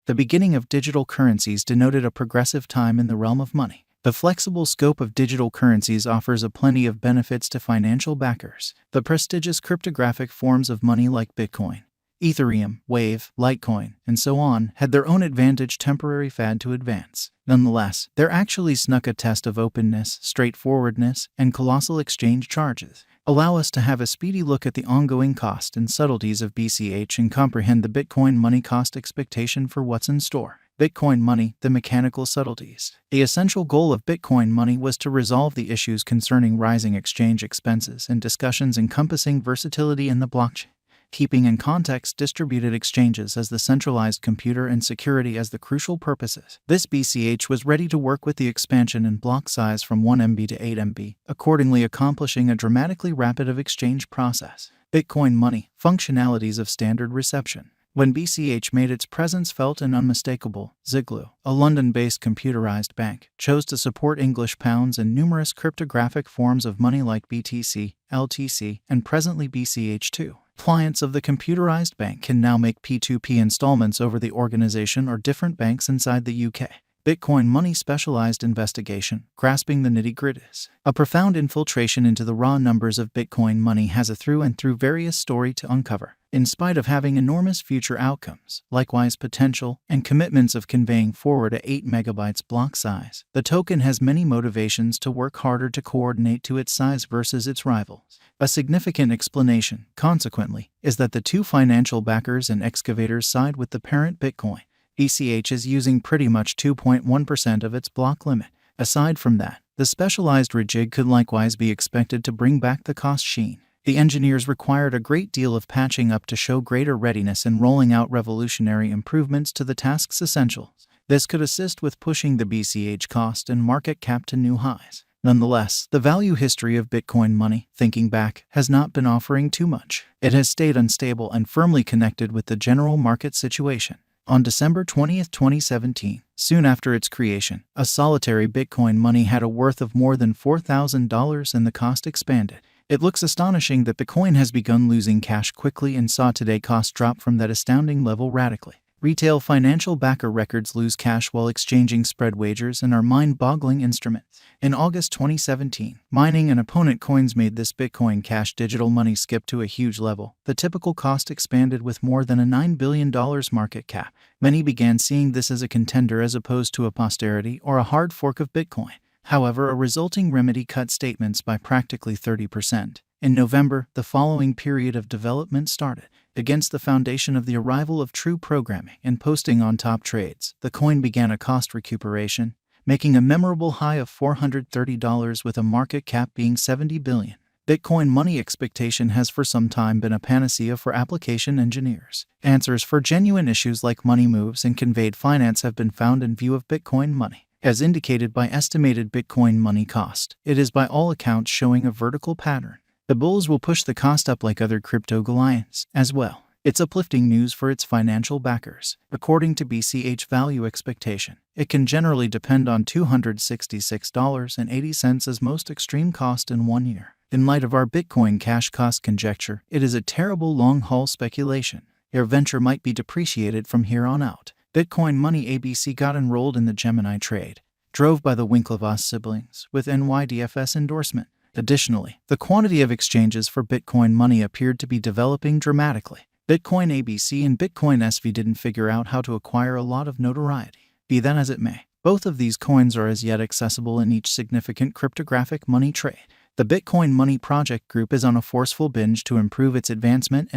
The beginning of digital currencies denoted a progressive time in the realm of money. The flexible scope of digital currencies offers a plenty of benefits to financial backers. The prestigious cryptographic forms of money like Bitcoin, Ethereum, Wave, Litecoin, and so on had their own advantage temporary fad to advance. Nonetheless, they're actually snuck a test of openness, straightforwardness, and colossal exchange charges. Allow us to have a speedy look at the ongoing cost and subtleties of BCH and comprehend the Bitcoin money cost expectation for what's in store. Bitcoin money, the mechanical subtleties. The essential goal of Bitcoin money was to resolve the issues concerning rising exchange expenses and discussions encompassing versatility in the blockchain, keeping in context distributed exchanges as the centralized computer and security as the crucial purposes. This BCH was ready to work with the expansion in block size from 1 MB to 8 MB, accordingly accomplishing a dramatically rapid of exchange process. Bitcoin money, functionalities of standard reception. When BCH made its presence felt and unmistakable, Ziglu, a London-based computerized bank, chose to support English pounds and numerous cryptographic forms of money like BTC, LTC, and presently BCH2. Clients of the computerized bank can now make P2P installments over the organization or different banks inside the UK. Bitcoin money specialized investigation, grasping the nitty-gritties. A profound infiltration into the raw numbers of Bitcoin money has a through and through various story to uncover. In spite of having enormous future outcomes, likewise potential, and commitments of conveying forward a 8 megabytes block size, the token has many motivations to work harder to coordinate to its size versus its rivals. A significant explanation, consequently, is that the two financial backers and excavators side with the parent Bitcoin. BCH is using pretty much 2.1% of its block limit. Aside from that, the specialized rejig could likewise be expected to bring back the cost sheen. The engineers required a great deal of patching up to show greater readiness in rolling out revolutionary improvements to the task's essentials. This could assist with pushing the BCH cost and market cap to new highs. Nonetheless, the value history of Bitcoin money, thinking back, has not been offering too much. It has stayed unstable and firmly connected with the general market situation. On December 20, 2017, soon after its creation, a solitary Bitcoin money had a worth of more than $4,000 and the cost expanded. It looks astonishing that the coin has begun losing cash quickly and saw today cost drop from that astounding level radically. Retail financial backer records lose cash while exchanging spread wagers and are mind-boggling instruments. In August 2017, mining and opponent coins made this Bitcoin Cash digital money skip to a huge level. The typical cost expanded with more than a $9 billion market cap. Many began seeing this as a contender as opposed to a posterity or a hard fork of Bitcoin. However, a resulting remedy cut statements by practically 30%. In November, the following period of development started. Against the foundation of the arrival of true programming and posting on top trades, the coin began a cost recuperation, making a memorable high of $430 with a market cap being $70 billion. Bitcoin money expectation has for some time been a panacea for application engineers. Answers for genuine issues like money moves and conveyed finance have been found in view of Bitcoin money. As indicated by estimated Bitcoin money cost, it is by all accounts showing a vertical pattern. The bulls will push the cost up like other crypto goliaths as well. It's uplifting news for its financial backers. According to BCH value expectation, it can generally depend on $266.80 as most extreme cost in 1 year. In light of our Bitcoin Cash cost conjecture, it is a terrible long-haul speculation. Your venture might be depreciated from here on out. Bitcoin money ABC got enrolled in the Gemini trade, drove by the Winklevoss siblings, with NYDFS endorsement. Additionally, the quantity of exchanges for Bitcoin money appeared to be developing dramatically. Bitcoin ABC and Bitcoin SV didn't figure out how to acquire a lot of notoriety. Be that as it may, both of these coins are as yet accessible in each significant cryptographic money trade. The Bitcoin Money Project Group is on a forceful binge to improve its advancement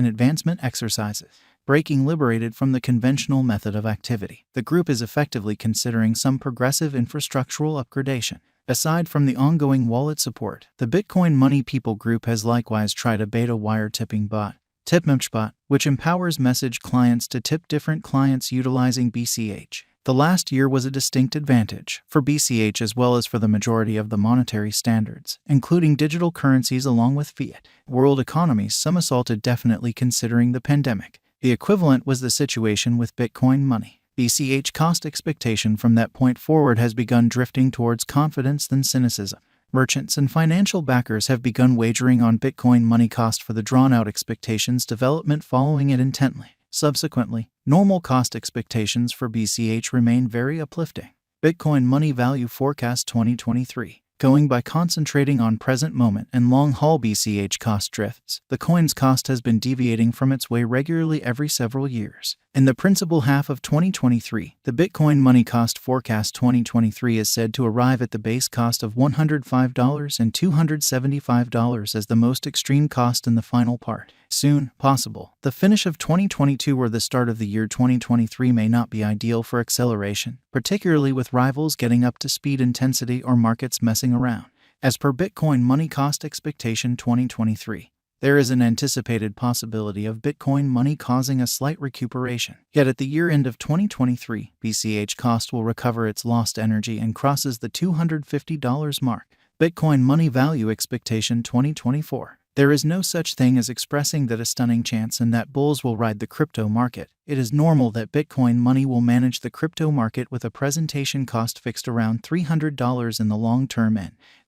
exercises. Breaking liberated from the conventional method of activity, the group is effectively considering some progressive infrastructural upgradation. Aside from the ongoing wallet support, the Bitcoin Money People group has likewise tried a beta wire tipping bot, TipMemchBot, which empowers message clients to tip different clients utilizing BCH. The last year was a distinct advantage for BCH as well as for the majority of the monetary standards, including digital currencies along with fiat. World economies somersaulted definitely considering the pandemic. The equivalent was the situation with Bitcoin money. BCH cost expectation from that point forward has begun drifting towards confidence than cynicism. Merchants and financial backers have begun wagering on Bitcoin money cost for the drawn-out expectations development following it intently. Subsequently, Normal cost expectations for BCH remain very uplifting. Bitcoin Money Value Forecast 2023. Going by concentrating on present moment and long-haul BCH cost drifts, the coin's cost has been deviating from its way regularly every several years. In the principal half of 2023, the Bitcoin Money Cost Forecast 2023 is said to arrive at the base cost of $105 and $275 as the most extreme cost in the final part. Soon, possible. The finish of 2022 or the start of the year 2023 may not be ideal for acceleration, particularly with rivals getting up to speed intensity or markets messing around. As per Bitcoin Money Cost Expectation 2023, there is an anticipated possibility of Bitcoin Money causing a slight recuperation. Yet at the year end of 2023, BCH cost will recover its lost energy and crosses the $250 mark. Bitcoin Money Value Expectation 2024. There is no such thing as expressing that a stunning chance and that bulls will ride the crypto market. It is normal that Bitcoin Money will manage the crypto market with a presentation cost fixed around $300 in the long term.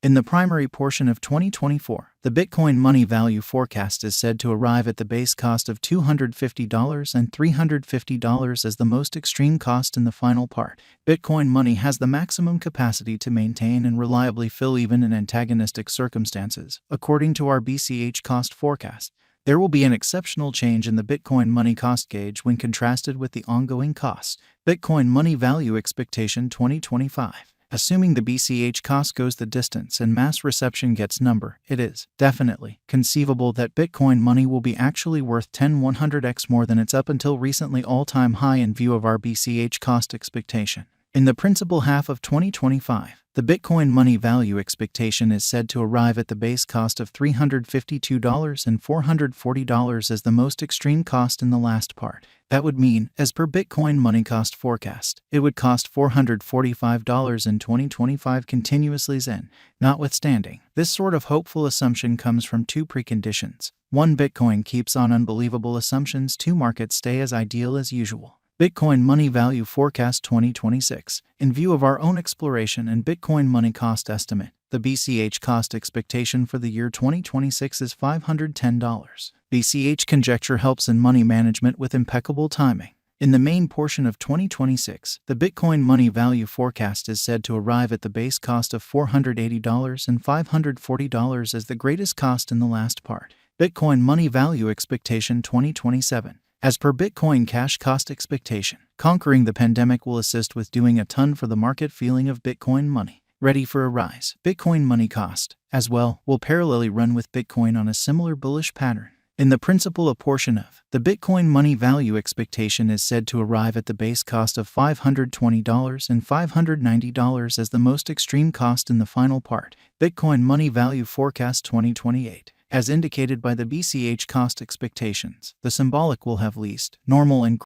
In the primary portion of 2024, the Bitcoin Money Value Forecast is said to arrive at the base cost of $250 and $350 as the most extreme cost in the final part. Bitcoin Money has the maximum capacity to maintain and reliably fill even in antagonistic circumstances, according to our BCH cost forecast. There will be an exceptional change in the Bitcoin Money Cost gauge when contrasted with the ongoing costs. Bitcoin Money Value Expectation 2025. Assuming the BCH cost goes the distance and mass reception gets number, it is definitely conceivable that Bitcoin Money will be actually worth 100x more than its up until recently all-time high in view of our BCH cost expectation. In the principal half of 2025, the Bitcoin Money Value Expectation is said to arrive at the base cost of $352 and $440 as the most extreme cost in the last part. That would mean, as per Bitcoin Money Cost Forecast, it would cost $445 in 2025 continuously Zen. Notwithstanding, this sort of hopeful assumption comes from two preconditions. 1. Bitcoin keeps on unbelievable assumptions. 2. Markets stay as ideal as usual. Bitcoin Money Value Forecast 2026. In view of our own exploration and Bitcoin Money Cost estimate, the BCH cost expectation for the year 2026 is $510. BCH conjecture helps in money management with impeccable timing. In the main portion of 2026, the Bitcoin Money Value Forecast is said to arrive at the base cost of $480 and $540 as the greatest cost in the last part. Bitcoin Money Value Expectation 2027. As per Bitcoin Cash Cost Expectation, conquering the pandemic will assist with doing a ton for the market feeling of Bitcoin Money. Ready for a rise. Bitcoin Money Cost, as well, will parallelly run with Bitcoin on a similar bullish pattern. In the principal portion of the Bitcoin Money Value Expectation is said to arrive at the base cost of $520 and $590 as the most extreme cost in the final part. Bitcoin Money Value Forecast 2028. As indicated by the BCH cost expectations, the symbolic will have least, normal and